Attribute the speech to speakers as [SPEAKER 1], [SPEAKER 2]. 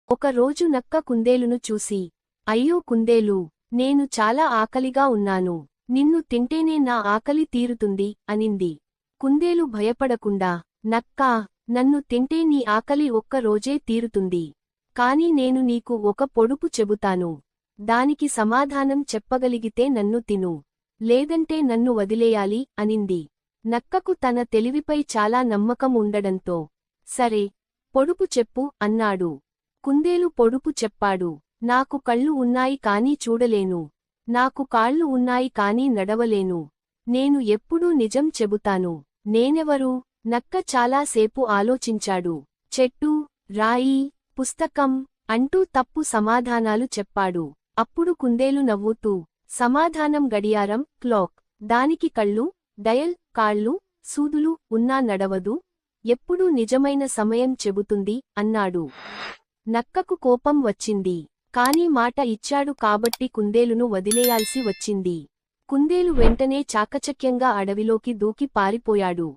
[SPEAKER 1] ఒకరోజు నక్క కుందేలును చూసి, అయ్యో కుందేలు, నేను చాలా ఆకలిగా ఉన్నాను. నిన్ను తింటేనే నా ఆకలి తీరుతుంది అనింది. కుందేలు భయపడకుండా, నక్కా, నన్ను తింటే నీ ఆకలి ఒక్క రోజే తీరుతుంది. కాని నేను నీకు ఒక పొడుపు చెబుతాను. దానికి సమాధానం చెప్పగలిగితే నన్ను తిను. లేదంటే నన్ను వదిలేయాలి అనింది. నక్కకు తన తెలివిపై చాలా నమ్మకం ఉండడంతో, సరే, పొడుపు చెప్పు అన్నాడు. కుందేలు పొడుపు చెప్పాడు. నాకు కళ్ళు ఉన్నాయి కానీ చూడలేను. నాకు కాళ్ళు ఉన్నాయి కానీ నడవలేను. నేను ఎప్పుడూ నిజం చెబుతాను. నేనెవరు? నక్క చాలా సేపు ఆలోచించాడు. చెట్టు, రాయి, పుస్తకం అంటూ తప్పు సమాధానాలు చెప్పాడు. అప్పుడు కుందేలు నవ్వుతూ, సమాధానం గడియారం, క్లాక్. దానికి కళ్ళు, డయల్, కాళ్ళు, సూదులు ఉన్నా నడవదు. ఎప్పుడూ నిజమైన సమయం చెబుతుంది అన్నాడు. నక్కకు కోపం వచ్చింది. కాని మాట ఇచ్చాడు కాబట్టి కుందేలును వదిలేయాల్సి వచ్చింది. కుందేలు వెంటనే చాకచక్యంగా అడవిలోకి దూకి పారిపోయాడు.